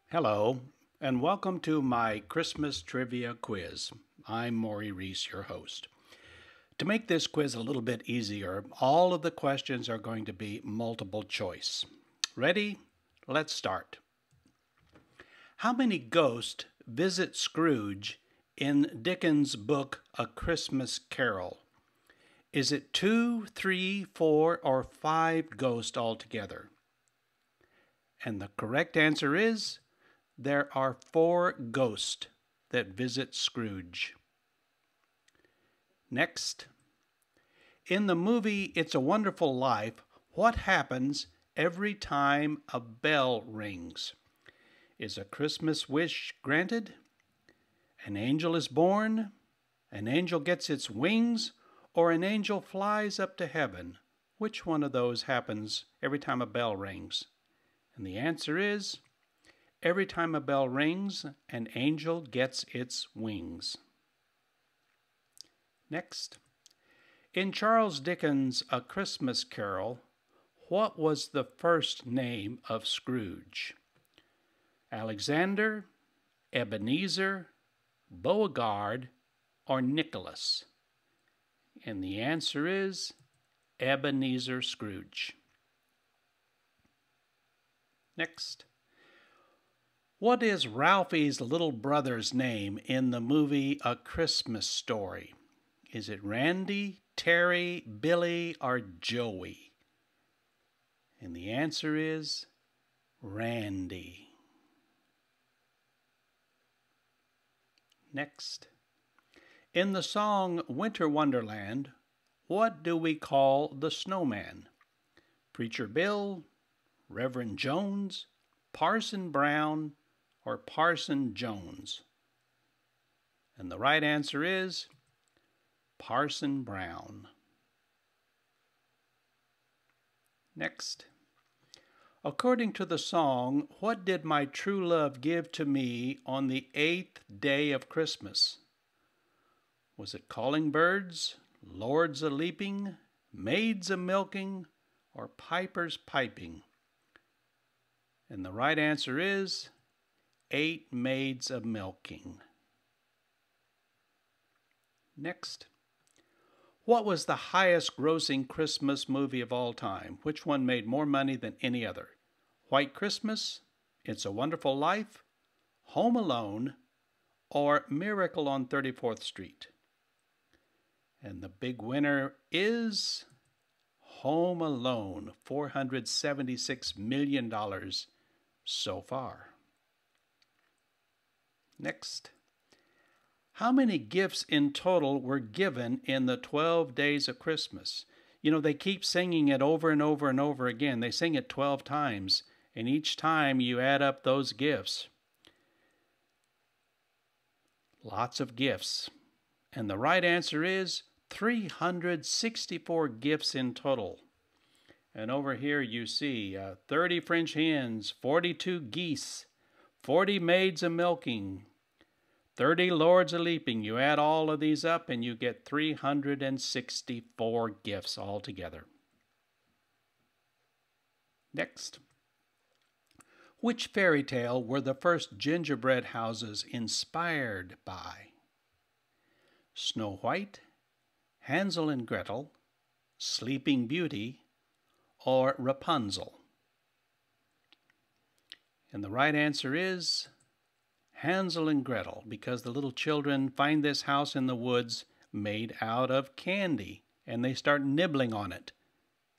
Hello, and welcome to my Christmas trivia quiz. I'm Maury Reese, your host. To make this quiz a little bit easier, all of the questions are going to be multiple choice. Ready? Let's start. How many ghosts visit Scrooge in Dickens' book A Christmas Carol? Is it 2, 3, 4, or 5 ghosts altogether? And the correct answer is there are 4 ghosts that visit Scrooge. Next, in the movie It's a Wonderful Life, what happens every time a bell rings? Is a Christmas wish granted? An angel is born? An angel gets its wings? Or an angel flies up to heaven? Which one of those happens every time a bell rings? And the answer is every time a bell rings, an angel gets its wings. Next, in Charles Dickens' A Christmas Carol, what was the first name of Scrooge? Alexander, Ebenezer, Beauregard, or Nicholas? And the answer is Ebenezer Scrooge. Next, what is Ralphie's little brother's name in the movie A Christmas Story? Is it Randy, Terry, Billy, or Joey? And the answer is Randy. Next, in the song Winter Wonderland, what do we call the snowman? Preacher Bill, Reverend Jones, Parson Brown, or Parson Jones? And the right answer is Parson Brown. Next, according to the song, what did my true love give to me on the 8th day of Christmas? Was it calling birds, lords a leaping, maids a milking, or pipers piping? And the right answer is 8 maids a milking. Next, what was the highest grossing Christmas movie of all time? Which one made more money than any other? White Christmas, It's a Wonderful Life, Home Alone, or Miracle on 34th Street? And the big winner is Home Alone, $476 million so far. Next, how many gifts in total were given in the 12 days of Christmas? You know, they keep singing it over and over and over again. They sing it 12 times, and each time you add up those gifts. Lots of gifts. And the right answer is 364 gifts in total. And over here you see 30 French hens, 42 geese, 40 maids a milking, 30 lords a leaping. You add all of these up and you get 364 gifts altogether. Next, which fairy tale were the first gingerbread houses inspired by? Snow White, Hansel and Gretel, Sleeping Beauty, or Rapunzel? And the right answer is Hansel and Gretel, because the little children find this house in the woods made out of candy, and they start nibbling on it.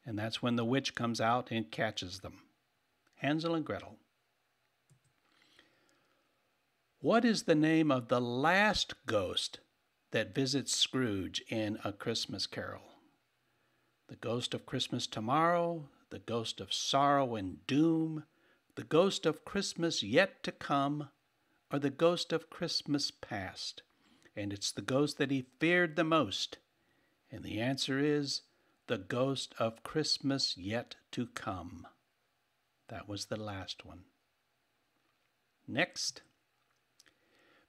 And that's when the witch comes out and catches them. Hansel and Gretel. What is the name of the last ghost that visits Scrooge in A Christmas Carol? The ghost of Christmas tomorrow, the ghost of sorrow and doom, the ghost of Christmas yet to come, or the ghost of Christmas past? And it's the ghost that he feared the most. And the answer is the ghost of Christmas yet to come. That was the last one. Next,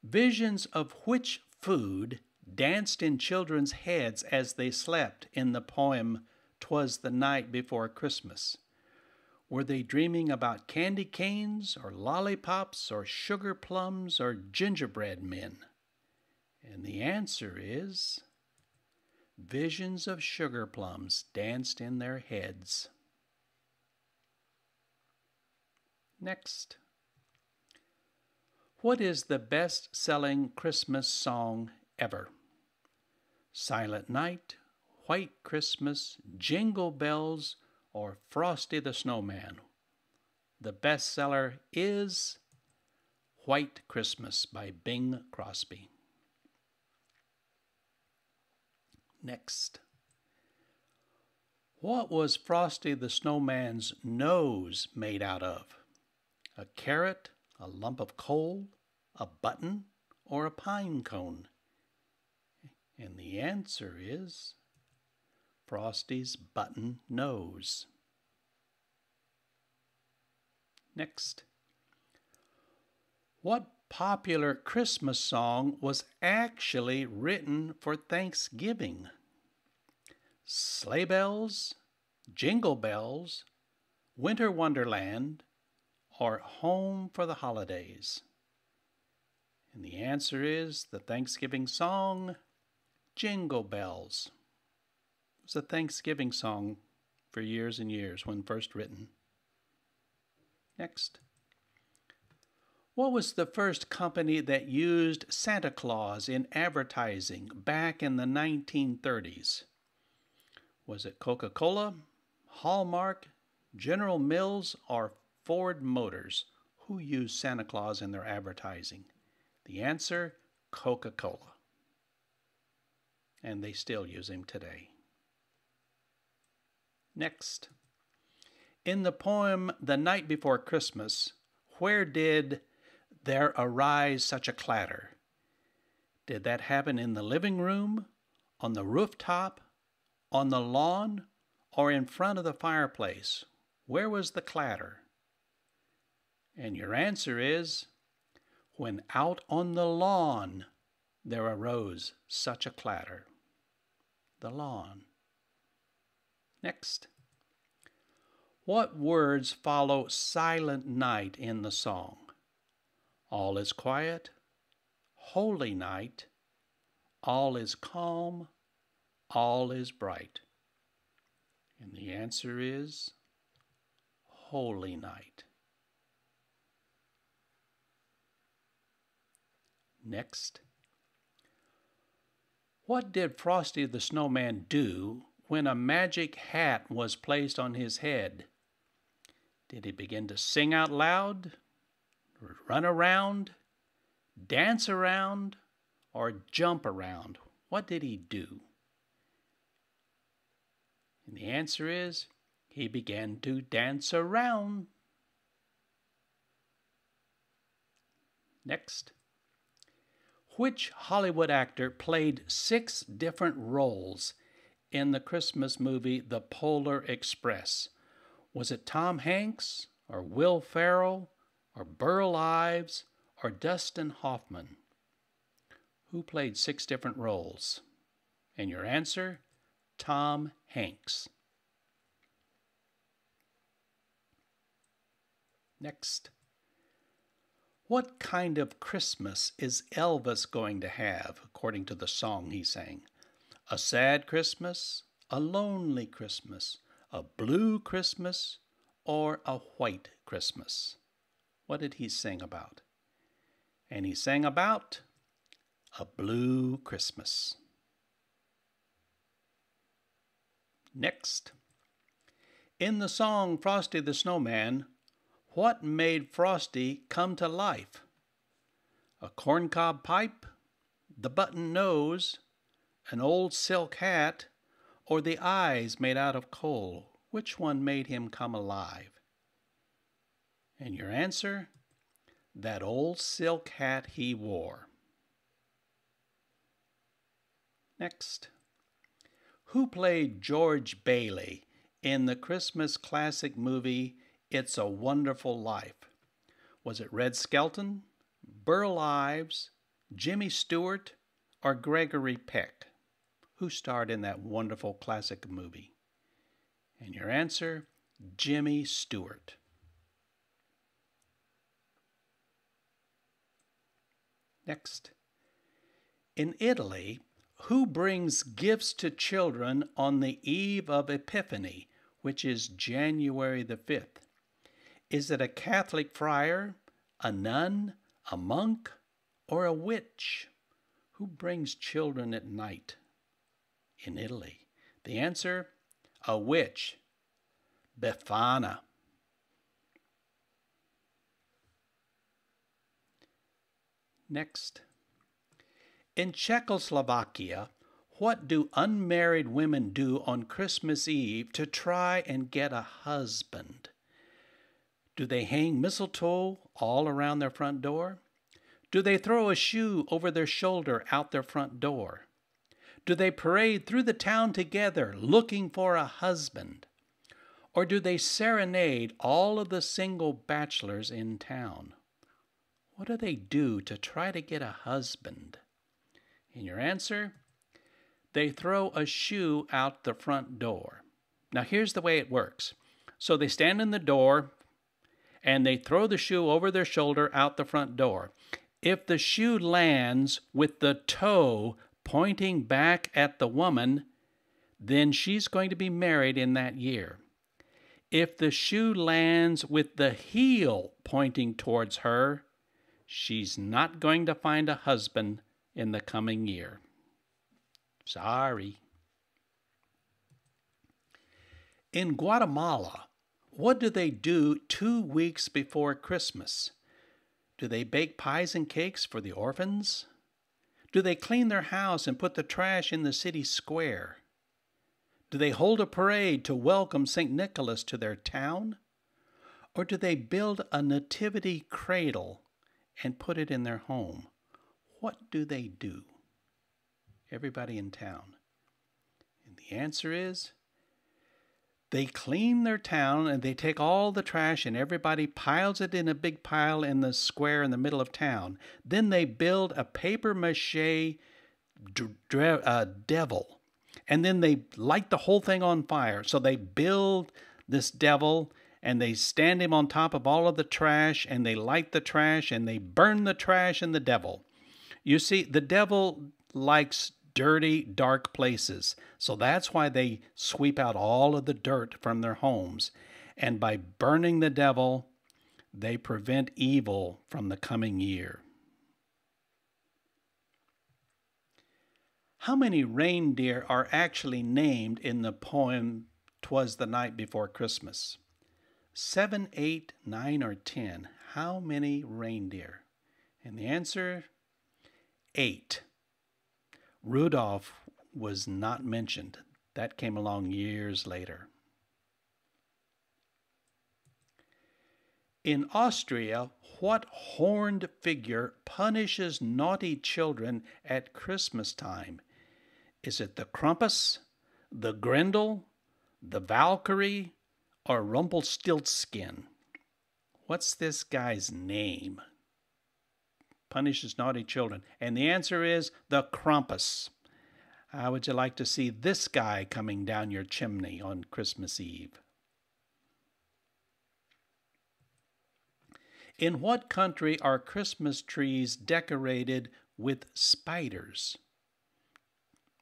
visions of which food danced in children's heads as they slept in the poem "'Twas the Night Before Christmas"? Were they dreaming about candy canes or lollipops or sugar plums or gingerbread men? And the answer is visions of sugar plums danced in their heads. Next. What is the best-selling Christmas song ever? Silent Night, White Christmas, Jingle Bells, or Frosty the Snowman? The bestseller is White Christmas by Bing Crosby. Next. What was Frosty the Snowman's nose made out of? A carrot, a lump of coal, a button, or a pine cone? And the answer is Frosty's button nose. Next. What popular Christmas song was actually written for Thanksgiving? Sleigh Bells, Jingle Bells, Winter Wonderland, or Home for the Holidays? And the answer is the Thanksgiving song, Jingle Bells. It was a Thanksgiving song for years and years when first written. Next. What was the first company that used Santa Claus in advertising back in the 1930s? Was it Coca-Cola, Hallmark, General Mills, or Ford Motors? Who used Santa Claus in their advertising? The answer, Coca-Cola. And they still use him today. Next. In the poem The Night Before Christmas, where did there arise such a clatter? Did that happen in the living room, on the rooftop, on the lawn, or in front of the fireplace? Where was the clatter? And your answer is, when out on the lawn there arose such a clatter. The lawn. Next. What words follow Silent Night in the song? All is quiet, holy night, all is calm, all is bright. And the answer is holy night. Next. What did Frosty the Snowman do when a magic hat was placed on his head? Did he begin to sing out loud, run around, dance around, or jump around? What did he do? And the answer is, he began to dance around. Next. Which Hollywood actor played 6 different roles in the Christmas movie The Polar Express? Was it Tom Hanks, or Will Ferrell, or Burl Ives, or Dustin Hoffman? Who played 6 different roles? And your answer, Tom Hanks. Next. What kind of Christmas is Elvis going to have, according to the song he sang? A sad Christmas, a lonely Christmas, a blue Christmas, or a white Christmas? What did he sing about? And he sang about a blue Christmas. Next. In the song Frosty the Snowman, what made Frosty come to life? A corncob pipe, the button nose, an old silk hat, or the eyes made out of coal? Which one made him come alive? And your answer? That old silk hat he wore. Next. Who played George Bailey in the Christmas classic movie It's a Wonderful Life? Was it Red Skelton, Burl Ives, Jimmy Stewart, or Gregory Peck? Who starred in that wonderful classic movie? And your answer, Jimmy Stewart. Next. In Italy, who brings gifts to children on the eve of Epiphany, which is January the 5th? Is it a Catholic friar, a nun, a monk, or a witch? Who brings children at night in Italy? The answer, a witch, Befana. Next. In Czechoslovakia, what do unmarried women do on Christmas Eve to try and get a husband? Do they hang mistletoe all around their front door? Do they throw a shoe over their shoulder out their front door? Do they parade through the town together looking for a husband? Or do they serenade all of the single bachelors in town? What do they do to try to get a husband? And your answer? They throw a shoe out the front door. Now here's the way it works. So they stand in the door and they throw the shoe over their shoulder out the front door. If the shoe lands with the toe pointing back at the woman, then she's going to be married in that year. If the shoe lands with the heel pointing towards her, she's not going to find a husband in the coming year. Sorry. In Guatemala, what do they do 2 weeks before Christmas? Do they bake pies and cakes for the orphans? Do they clean their house and put the trash in the city square? Do they hold a parade to welcome St. Nicholas to their town? Or do they build a nativity cradle and put it in their home? What do they do? Everybody in town. And the answer is, they clean their town and they take all the trash and everybody piles it in a big pile in the square in the middle of town. Then they build a papier-mâché devil. And then they light the whole thing on fire. So they build this devil and they stand him on top of all of the trash and they light the trash and they burn the trash and the devil. You see, the devil likes dirty, dark places. So that's why they sweep out all of the dirt from their homes. And by burning the devil, they prevent evil from the coming year. How many reindeer are actually named in the poem, "'Twas the Night Before Christmas"? 7, 8, 9, or 10? How many reindeer? And the answer, 8. Rudolph was not mentioned. That came along years later. In Austria, what horned figure punishes naughty children at Christmas time? Is it the Krampus, the Grendel, the Valkyrie, or Rumpelstiltskin? What's this guy's name? Punishes naughty children. And the answer is the Krampus. How would you like to see this guy coming down your chimney on Christmas Eve? In what country are Christmas trees decorated with spiders?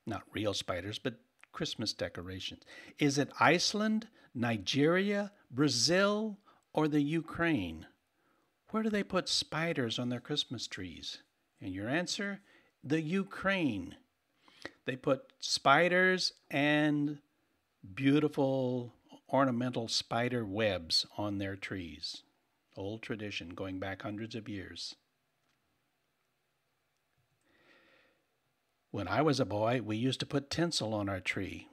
Not real spiders, but Christmas decorations. Is it Iceland, Nigeria, Brazil, or the Ukraine? Where do they put spiders on their Christmas trees? And your answer, the Ukraine. They put spiders and beautiful ornamental spider webs on their trees. Old tradition going back hundreds of years. When I was a boy, we used to put tinsel on our tree.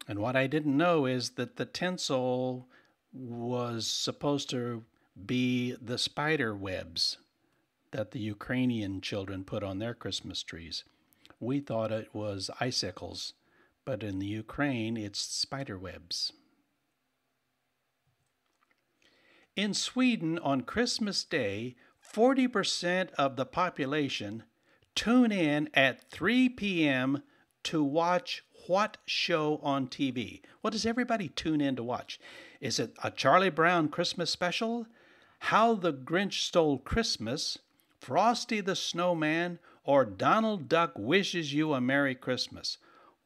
And what I didn't know is that the tinsel was supposed to be the spider webs that the Ukrainian children put on their Christmas trees. We thought it was icicles, but in the Ukraine, it's spider webs. In Sweden, on Christmas Day, 40% of the population tune in at 3 p.m. to watch what show on TV? What does everybody tune in to watch? Is it a Charlie Brown Christmas special? How the Grinch Stole Christmas? Frosty the Snowman? Or Donald Duck Wishes You a Merry Christmas?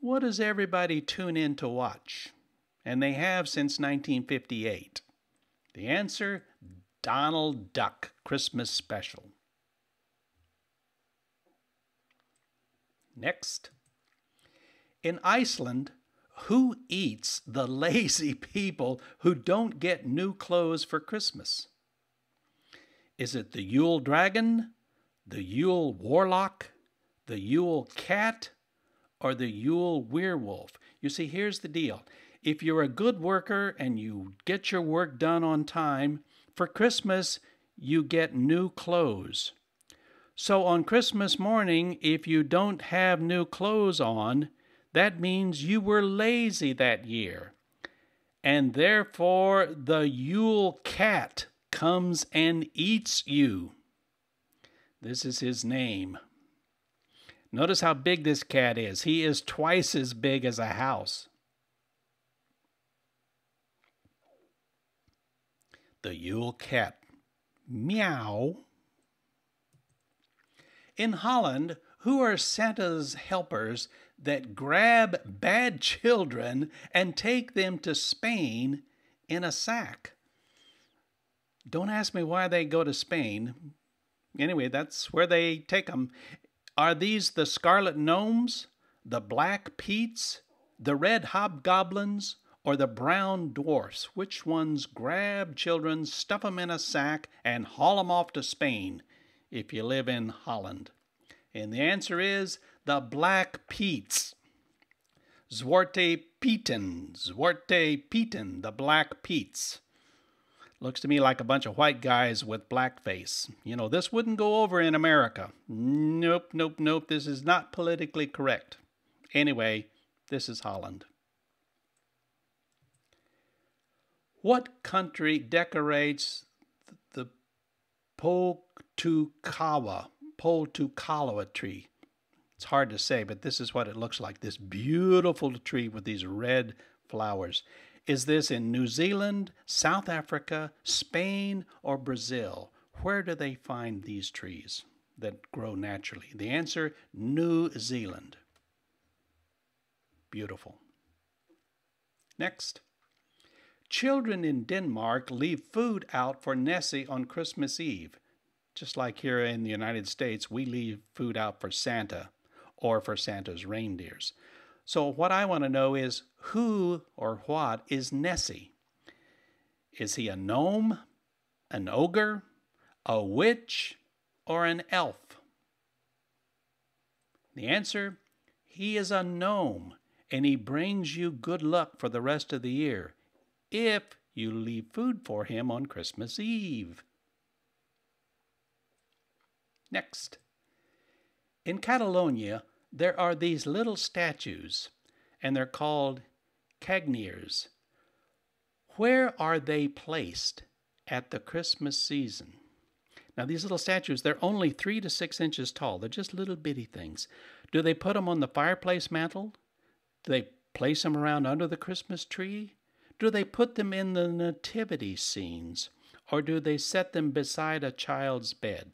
What does everybody tune in to watch? And they have since 1958. The answer, Donald Duck Christmas Special. Next. In Iceland, who eats the lazy people who don't get new clothes for Christmas? Is it the Yule Dragon, the Yule Warlock, the Yule Cat, or the Yule Werewolf? You see, here's the deal. If you're a good worker and you get your work done on time, for Christmas you get new clothes. So on Christmas morning, if you don't have new clothes on, that means you were lazy that year. And therefore the Yule Cat comes and eats you. This is his name. Notice how big this cat is. He is twice as big as a house. The Yule Cat. Meow. In Holland, who are Santa's helpers that grab bad children and take them to Spain in a sack? Don't ask me why they go to Spain. Anyway, that's where they take them. Are these the scarlet gnomes, the black Petes, the red hobgoblins, or the brown dwarfs? Which ones grab children, stuff them in a sack, and haul them off to Spain if you live in Holland? And the answer is the black Petes. Zwarte Pieten, the black Petes. Looks to me like a bunch of white guys with blackface. You know, this wouldn't go over in America. Nope. This is not politically correct. Anyway, this is Holland. What country decorates the Poltukawa tree? It's hard to say, but this is what it looks like. This beautiful tree with these red flowers. Is this in New Zealand, South Africa, Spain, or Brazil? Where do they find these trees that grow naturally? The answer, New Zealand. Beautiful. Next. Children in Denmark leave food out for Nessie on Christmas Eve. Just like here in the United States, we leave food out for Santa or for Santa's reindeers. So what I want to know is who or what is Nessie? Is he a gnome, an ogre, a witch, or an elf? The answer, he is a gnome, and he brings you good luck for the rest of the year if you leave food for him on Christmas Eve. Next. In Catalonia, there are these little statues, and they're called cagniers. Where are they placed at the Christmas season? Now, these little statues, they're only 3 to 6 inches tall. They're just little bitty things. Do they put them on the fireplace mantle? Do they place them around under the Christmas tree? Do they put them in the nativity scenes? Or do they set them beside a child's bed?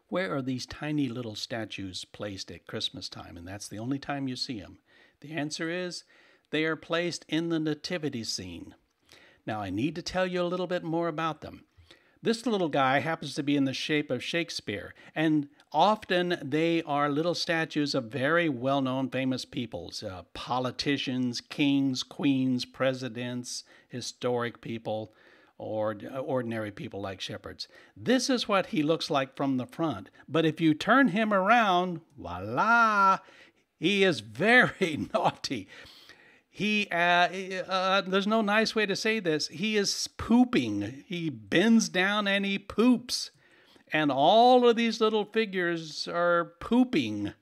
Where are these tiny little statues placed at Christmas time? And that's the only time you see them. The answer is they are placed in the nativity scene. Now, I need to tell you a little bit more about them. This little guy happens to be in the shape of Shakespeare, and often they are little statues of very well-known famous peoples, politicians, kings, queens, presidents, historic people, or ordinary people like shepherds. This is what he looks like from the front. But if you turn him around, voila, he is very naughty. There's no nice way to say this. He is pooping. He bends down and he poops. And all of these little figures are pooping.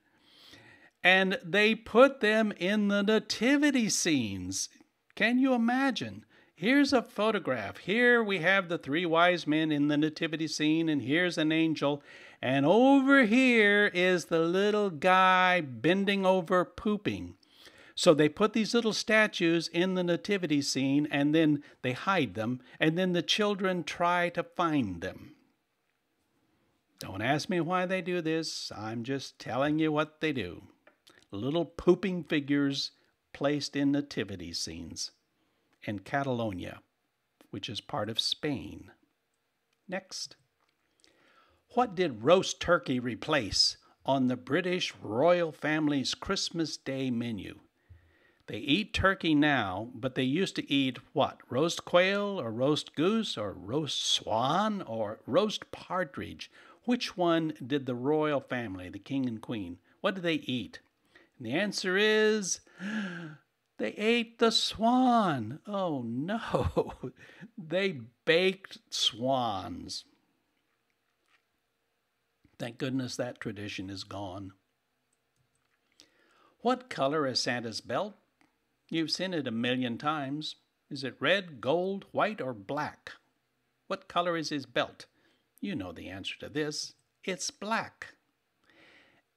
And they put them in the nativity scenes. Can you imagine? Here's a photograph. Here we have the 3 wise men in the nativity scene, and here's an angel. And over here is the little guy bending over pooping. So they put these little statues in the nativity scene, and then they hide them, and then the children try to find them. Don't ask me why they do this. I'm just telling you what they do. Little pooping figures placed in nativity scenes in Catalonia, which is part of Spain. Next. What did roast turkey replace on the British royal family's Christmas Day menu? They eat turkey now, but they used to eat what? Roast quail or roast goose or roast swan or roast partridge. Which one did the royal family, the king and queen, what did they eat? And the answer is, they ate the swan. Oh no, they baked swans. Thank goodness that tradition is gone. What color is Santa's belt? You've seen it a million times. Is it red, gold, white, or black? What color is his belt? You know the answer to this. It's black.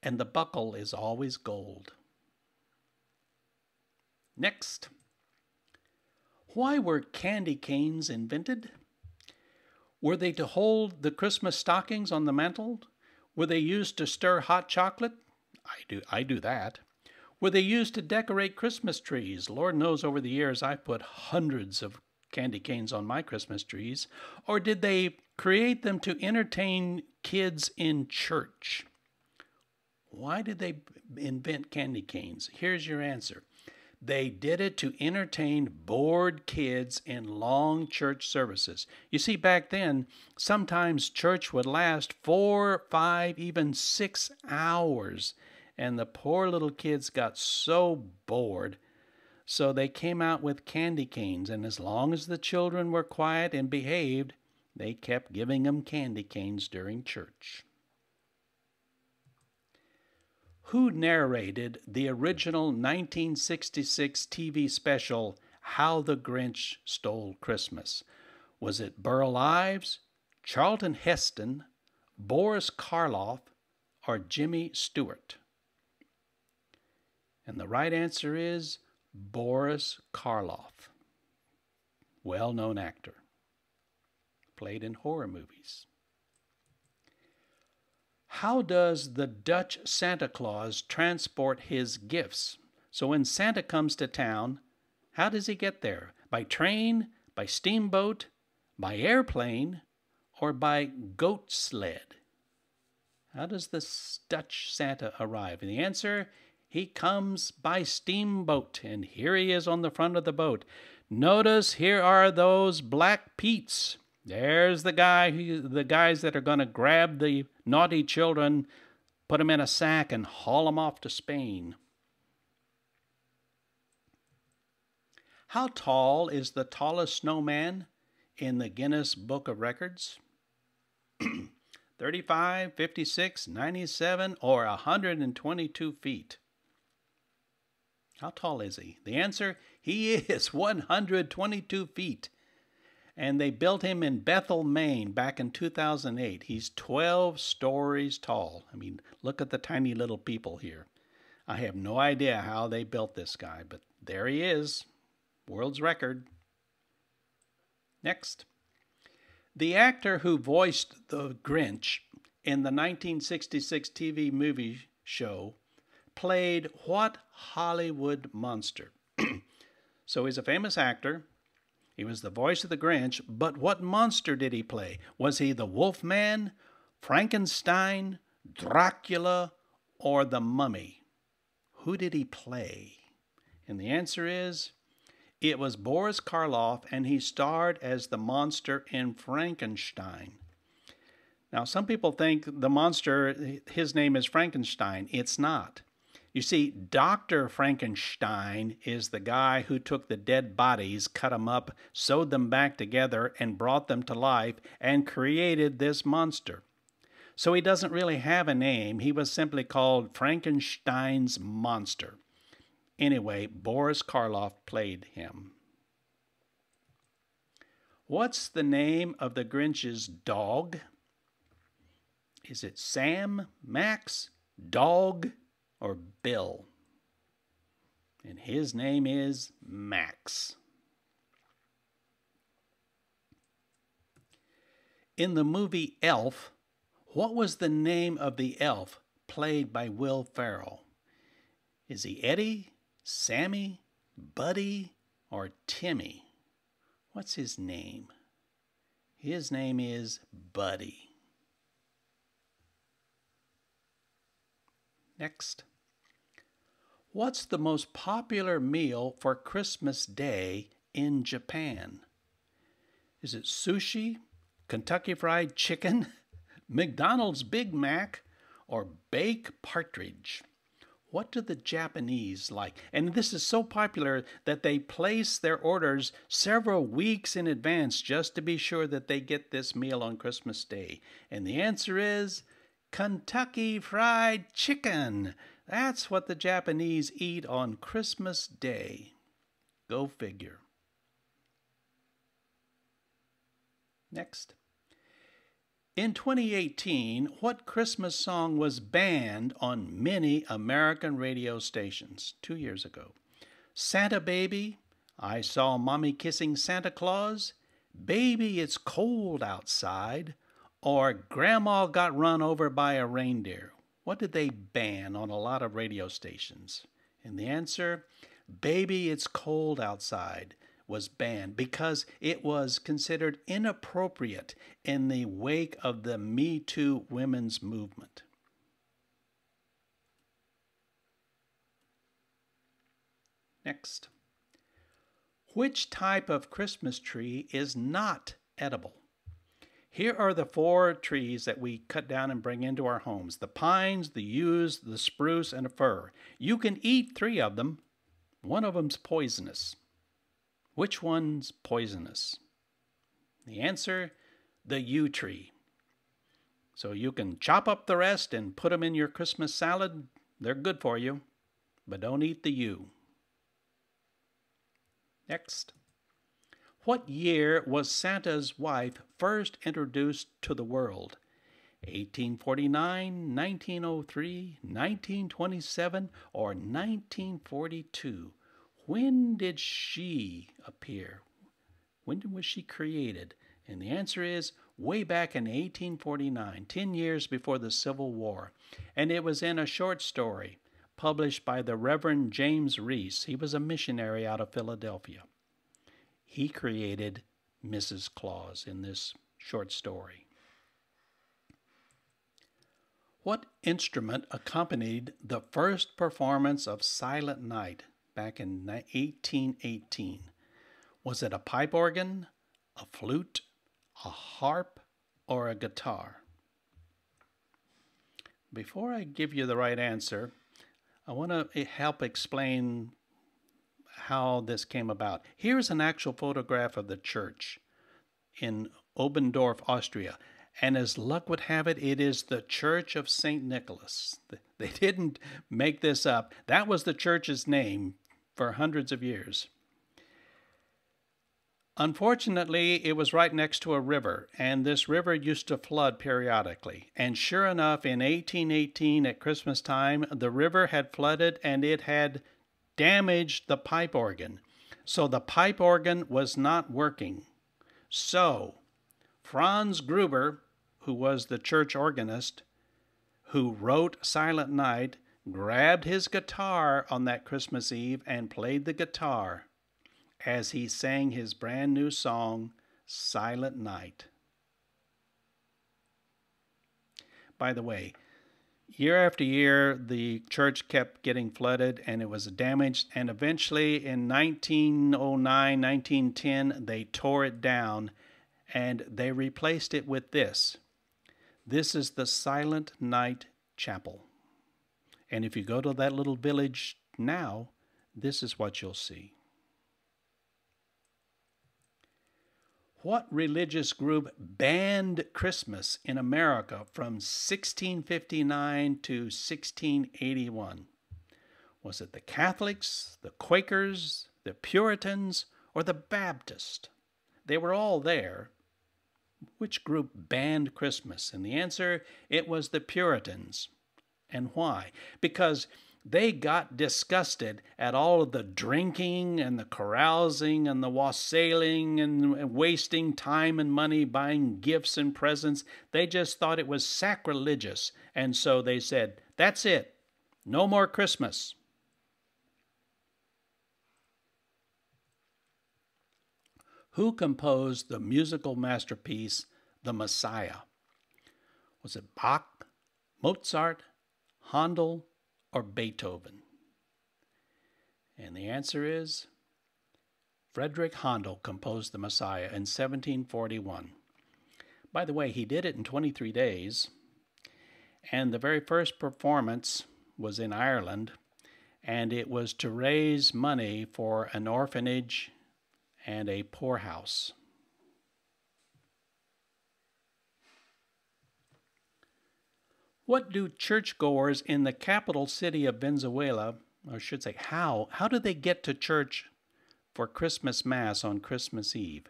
And the buckle is always gold. Next. Why were candy canes invented? Were they to hold the Christmas stockings on the mantle? Were they used to stir hot chocolate? I do that. Were they used to decorate Christmas trees? Lord knows over the years I've put hundreds of candy canes on my Christmas trees. Or did they create them to entertain kids in church? Why did they invent candy canes? Here's your answer. They did it to entertain bored kids in long church services. You see, back then, sometimes church would last 4, 5, even 6 hours. And the poor little kids got so bored, so they came out with candy canes. And as long as the children were quiet and behaved, they kept giving them candy canes during church. Who narrated the original 1966 TV special, How the Grinch Stole Christmas? Was it Burl Ives, Charlton Heston, Boris Karloff, or Jimmy Stewart? And the right answer is Boris Karloff, well-known actor, played in horror movies. How does the Dutch Santa Claus transport his gifts? So when Santa comes to town, how does he get there? By train, by steamboat, by airplane, or by goat sled? How does the Dutch Santa arrive? And the answer, he comes by steamboat, and here he is on the front of the boat. Notice here are those black Pete's. There's the guys that are going to grab the naughty children, put them in a sack, and haul them off to Spain. How tall is the tallest snowman in the Guinness Book of Records? 35, 56, 97, or 122 feet? How tall is he? The answer, he is 122 feet. And they built him in Bethel, Maine back in 2008. He's 12 stories tall. I mean, look at the tiny little people here. I have no idea how they built this guy, but there he is. World's record. Next. The actor who voiced the Grinch in the 1966 TV movie show played what Hollywood monster? So he's a famous actor. He was the voice of the Grinch, but what monster did he play? Was he the Wolfman, Frankenstein, Dracula, or the Mummy? Who did he play? And the answer is, it was Boris Karloff, and he starred as the monster in Frankenstein. Now, some people think the monster, his name is Frankenstein. It's not. You see, Dr. Frankenstein is the guy who took the dead bodies, cut them up, sewed them back together, and brought them to life, and created this monster. So he doesn't really have a name. He was simply called Frankenstein's monster. Anyway, Boris Karloff played him. What's the name of the Grinch's dog? Is it Sam, Max, Dog, or Bill? And his name is Max. In the movie Elf, what was the name of the elf played by Will Ferrell? Is he Eddie, Sammy, Buddy, or Timmy? What's his name? His name is Buddy. Next. What's the most popular meal for Christmas Day in Japan? Is it sushi, Kentucky Fried Chicken, McDonald's Big Mac, or baked partridge? What do the Japanese like? And this is so popular that they place their orders several weeks in advance just to be sure that they get this meal on Christmas Day. And the answer is Kentucky Fried Chicken. That's what the Japanese eat on Christmas Day. Go figure. Next. In 2018, what Christmas song was banned on many American radio stations 2 years ago? Santa Baby, I Saw Mommy Kissing Santa Claus, Baby It's Cold Outside, or Grandma Got Run Over by a Reindeer? What did they ban on a lot of radio stations? And the answer, Baby It's Cold Outside, was banned because it was considered inappropriate in the wake of the Me Too women's movement. Next. Which type of Christmas tree is not edible? Here are the 4 trees that we cut down and bring into our homes: the pines, the yews, the spruce, and the fir. You can eat 3 of them. One of them's poisonous. Which one's poisonous? The answer, the yew tree. So you can chop up the rest and put them in your Christmas salad. They're good for you, but don't eat the yew. Next. What year was Santa's wife first introduced to the world? 1849, 1903, 1927, or 1942? When did she appear? When was she created? And the answer is way back in 1849, 10 years before the Civil War. And it was in a short story published by the Reverend James Reese. He was a missionary out of Philadelphia. He created Mrs. Claus in this short story. What instrument accompanied the first performance of Silent Night back in 1818? Was it a pipe organ, a flute, a harp, or a guitar? Before I give you the right answer, I want to help explain how this came about. Here's an actual photograph of the church in Obendorf, Austria. And as luck would have it, it is the Church of St. Nicholas. They didn't make this up. That was the church's name for hundreds of years. Unfortunately, it was right next to a river, and this river used to flood periodically. And sure enough, in 1818 at Christmas time, the river had flooded and it had damaged the pipe organ. So the pipe organ was not working. So Franz Gruber, who was the church organist, who wrote Silent Night, grabbed his guitar on that Christmas Eve and played the guitar as he sang his brand new song, Silent Night. By the way, year after year, the church kept getting flooded and it was damaged. And eventually in 1909, 1910, they tore it down and they replaced it with this. This is the Silent Night Chapel. And if you go to that little village now, this is what you'll see. What religious group banned Christmas in America from 1659 to 1681? Was it the Catholics, the Quakers, the Puritans, or the Baptists? They were all there. Which group banned Christmas? And the answer, it was the Puritans. And why? Because They got disgusted at all of the drinking and the carousing and the wassailing and wasting time and money buying gifts and presents. They just thought it was sacrilegious. And so they said, that's it. No more Christmas. Who composed the musical masterpiece, The Messiah? Was it Bach, Mozart, Handel, or Beethoven? And the answer is Friedrich Handel composed The Messiah in 1741. By the way, he did it in 23 days, and the very first performance was in Ireland, and it was to raise money for an orphanage and a poorhouse. What do churchgoers in the capital city of Venezuela, or I should say how do they get to church for Christmas Mass on Christmas Eve?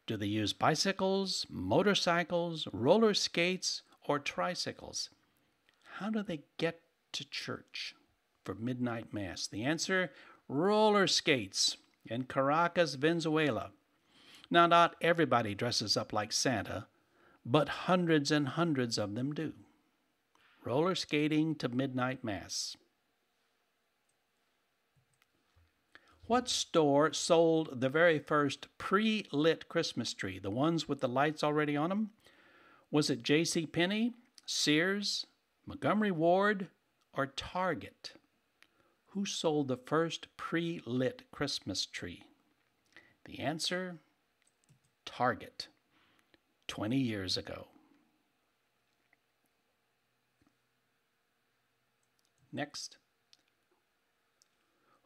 Do they use bicycles, motorcycles, roller skates, or tricycles? How do they get to church for midnight Mass? The answer, roller skates in Caracas, Venezuela. Now, not everybody dresses up like Santa, but hundreds and hundreds of them do. Roller skating to midnight Mass. What store sold the very first pre-lit Christmas tree, the ones with the lights already on them? Was it J.C. Penney, Sears, Montgomery Ward, or Target? Who sold the first pre-lit Christmas tree? The answer, Target, 20 years ago. Next.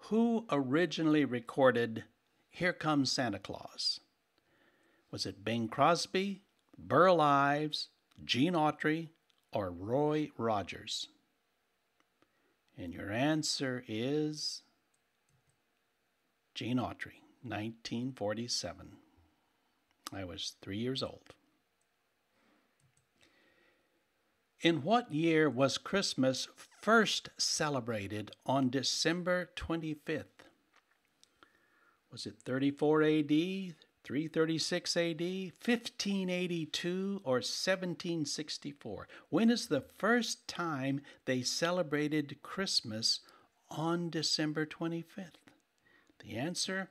Who originally recorded Here Comes Santa Claus? Was it Bing Crosby, Burl Ives, Gene Autry, or Roy Rogers? And your answer is Gene Autry, 1947. I was 3 years old. In what year was Christmas first celebrated on December 25th? Was it 34 AD, 336 AD, 1582, or 1764? When is the first time they celebrated Christmas on December 25th? The answer,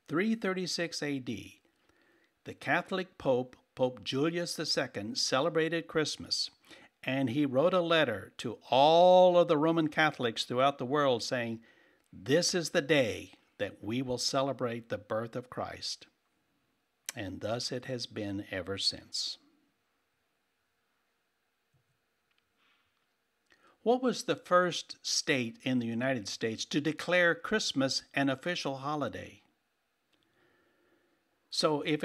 336 AD. The Catholic Pope, Pope Julius II, celebrated Christmas, and he wrote a letter to all of the Roman Catholics throughout the world saying, this is the day that we will celebrate the birth of Christ. And thus it has been ever since. What was the first state in the United States to declare Christmas an official holiday? So if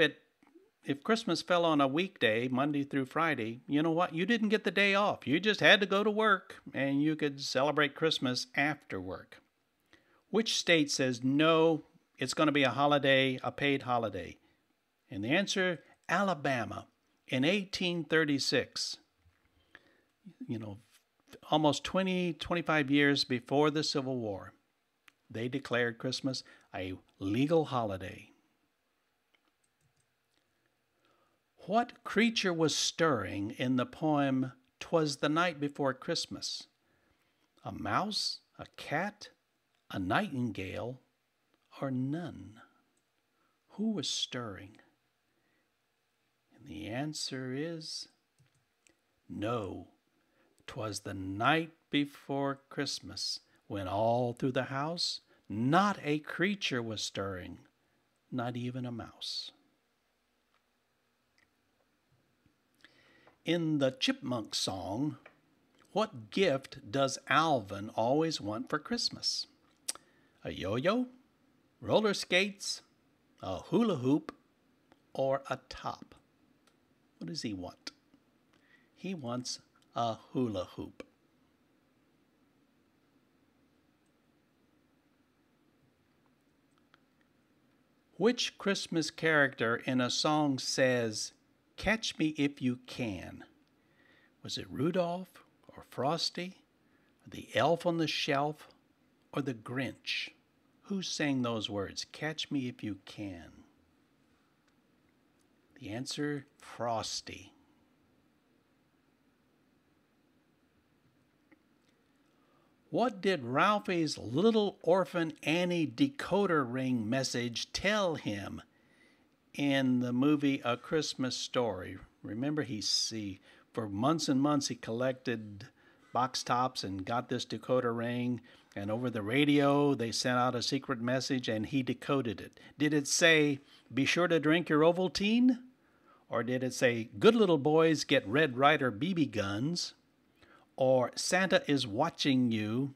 Christmas fell on a weekday, Monday through Friday, you know what? You didn't get the day off. You just had to go to work, and you could celebrate Christmas after work. Which state says, no, it's going to be a holiday, a paid holiday? And the answer, Alabama, in 1836. Almost 25 years before the Civil War, they declared Christmas a legal holiday. What creature was stirring in the poem, "'Twas the Night Before Christmas"? A mouse, a cat, a nightingale, or none? Who was stirring? And the answer is no. 'Twas the night before Christmas, when all through the house not a creature was stirring, not even a mouse. In the Chipmunk song, what gift does Alvin always want for Christmas? A yo-yo, roller skates, a hula hoop, or a top? What does he want? He wants a hula hoop. Which Christmas character in a song says, "Catch me if you can"? Was it Rudolph or Frosty, or the elf on the shelf, or the Grinch? Who sang those words? Catch me if you can. The answer, Frosty. What did Ralphie's little orphan Annie decoder ring message tell him in the movie A Christmas Story? Remember, for months and months he collected box tops and got this decoder ring, and over the radio they sent out a secret message and he decoded it. Did it say, "Be sure to drink your Ovaltine"? Or did it say, "Good little boys get Red Ryder BB guns"? Or "Santa is watching you"?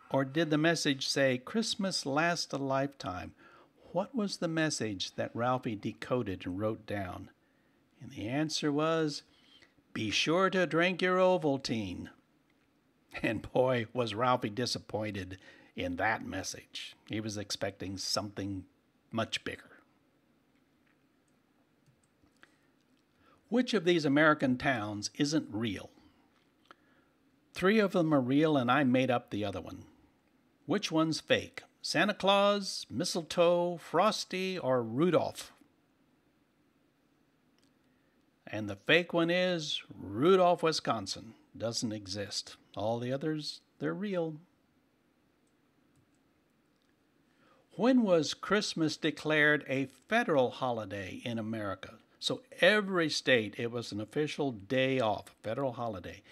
Or did the message say, "Christmas lasts a lifetime"? What was the message that Ralphie decoded and wrote down? And the answer was, "Be sure to drink your Ovaltine." And boy, was Ralphie disappointed in that message. He was expecting something much bigger. Which of these American towns isn't real? 3 of them are real, and I made up the other one. Which one's fake? Santa Claus, Mistletoe, Frosty, or Rudolph? And the fake one is Rudolph, Wisconsin. Doesn't exist. All the others, they're real. When was Christmas declared a federal holiday in America? So every state, it was an official day off, federal holiday.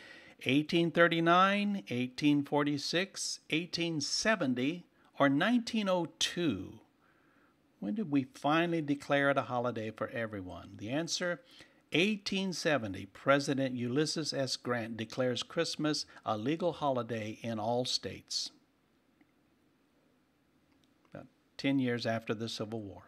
1839, 1846, 1870, or 1902? When did we finally declare it a holiday for everyone? The answer, 1870. President Ulysses S. Grant declares Christmas a legal holiday in all states. About 10 years after the Civil War.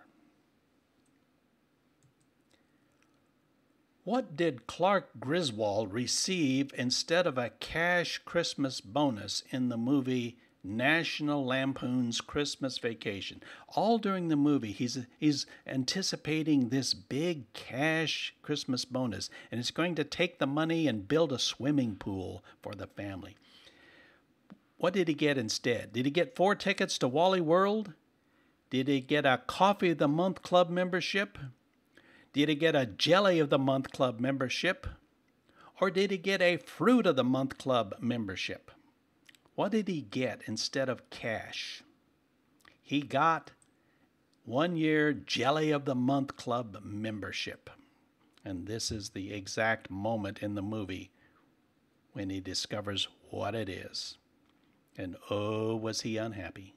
What did Clark Griswold receive instead of a cash Christmas bonus in the movie National Lampoon's Christmas Vacation? All during the movie, he's anticipating this big cash Christmas bonus, and it's going to take the money and build a swimming pool for the family. What did he get instead? Did he get 4 tickets to Wally World? Did he get a Coffee of the Month Club membership? Did he get a Jelly of the Month Club membership? Or did he get a Fruit of the Month Club membership? What did he get instead of cash? He got 1-year Jelly of the Month Club membership. And this is the exact moment in the movie when he discovers what it is. And oh, was he unhappy.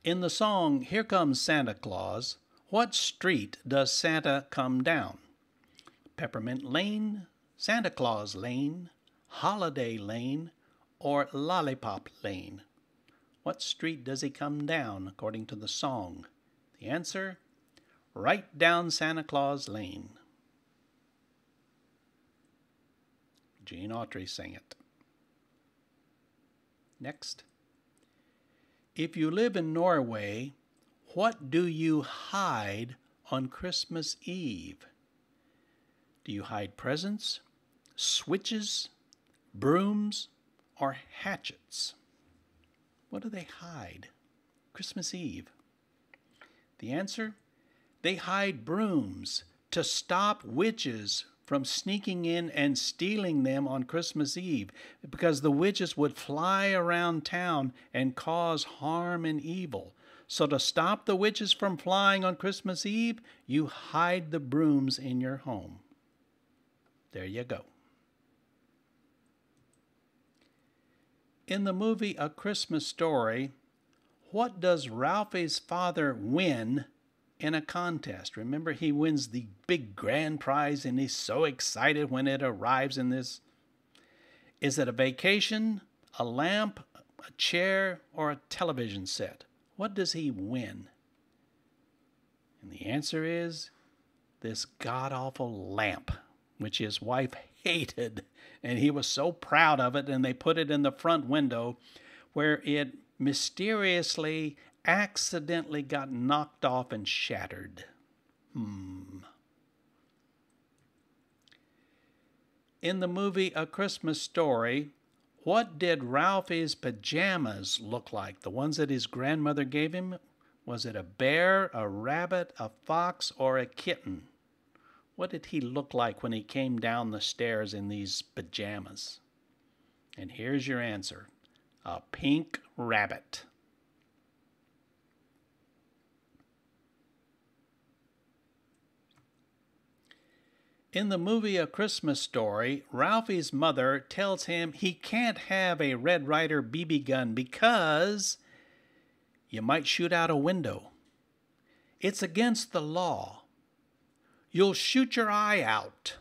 In the song, Here Comes Santa Claus, what street does Santa come down? Peppermint Lane, Santa Claus Lane, Holiday Lane, or Lollipop Lane? What street does he come down according to the song? The answer, right down Santa Claus Lane. Gene Autry sang it. Next. If you live in Norway, what do you hide on Christmas Eve? Do you hide presents, switches, brooms, or hatchets? What do they hide? Christmas Eve. The answer? They hide brooms to stop witches from sneaking in and stealing them on Christmas Eve, because the witches would fly around town and cause harm and evil. So to stop the witches from flying on Christmas Eve, you hide the brooms in your home. There you go. In the movie A Christmas Story, what does Ralphie's father win in a contest? Remember, he wins the big grand prize and he's so excited when it arrives in this. Is it a vacation, a lamp, a chair, or a television set? What does he win? And the answer is this god-awful lamp, which his wife hated, and he was so proud of it, and they put it in the front window where it mysteriously, accidentally got knocked off and shattered. In the movie A Christmas Story, What did Ralphie's pajamas look like? The ones that his grandmother gave him? Was it a bear, a rabbit, a fox, or a kitten? What did he look like when he came down the stairs in these pajamas? And here's your answer. A pink rabbit. In the movie A Christmas Story, Ralphie's mother tells him he can't have a Red Ryder BB gun because you might shoot out a window. It's against the law. You'll shoot your eye out.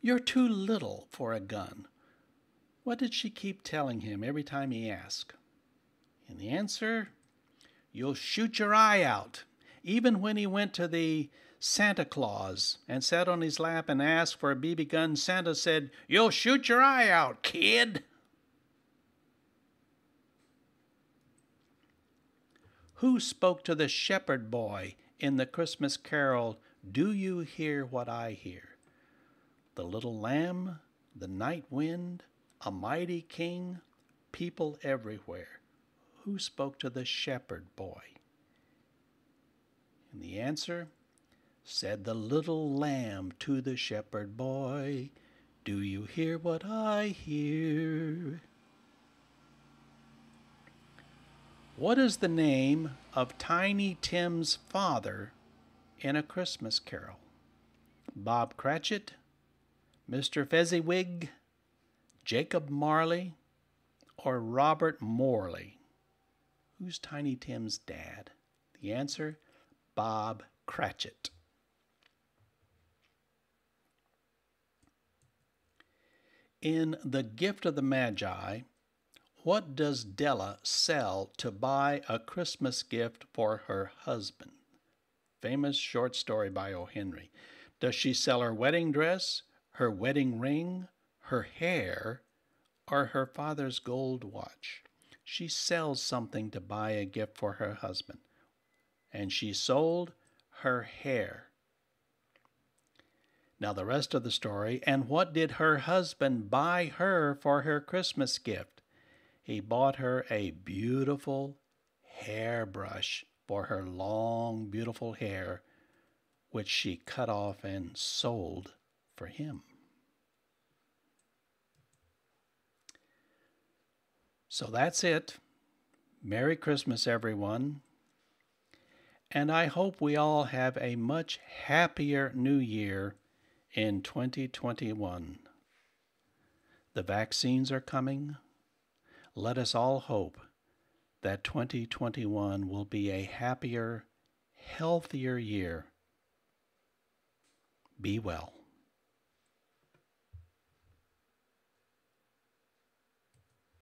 You're too little for a gun. What did she keep telling him every time he asked? And the answer, you'll shoot your eye out. Even when he went to the Santa Claus and sat on his lap and asked for a BB gun, Santa said, "You'll shoot your eye out, kid." Who spoke to the shepherd boy in the Christmas carol, "Do you hear what I hear"? The little lamb, the night wind, a mighty king, people everywhere. Who spoke to the shepherd boy? And the answer, said the little lamb to the shepherd boy, "Do you hear what I hear?" What is the name of Tiny Tim's father in A Christmas Carol? Bob Cratchit, Mr. Fezziwig, Jacob Marley, or Robert Morley? Who's Tiny Tim's dad? The answer, Bob Cratchit. In The Gift of the Magi, what does Della sell to buy a Christmas gift for her husband? Famous short story by O. Henry. Does she sell her wedding dress, her wedding ring, her hair, or her father's gold watch? She sells something to buy a gift for her husband. And she sold her hair. Now the rest of the story, and what did her husband buy her for her Christmas gift? He bought her a beautiful hairbrush for her long, beautiful hair, which she cut off and sold for him. So that's it. Merry Christmas, everyone. And I hope we all have a much happier new year in 2021. The vaccines are coming. Let us all hope that 2021 will be a happier, healthier year. Be well.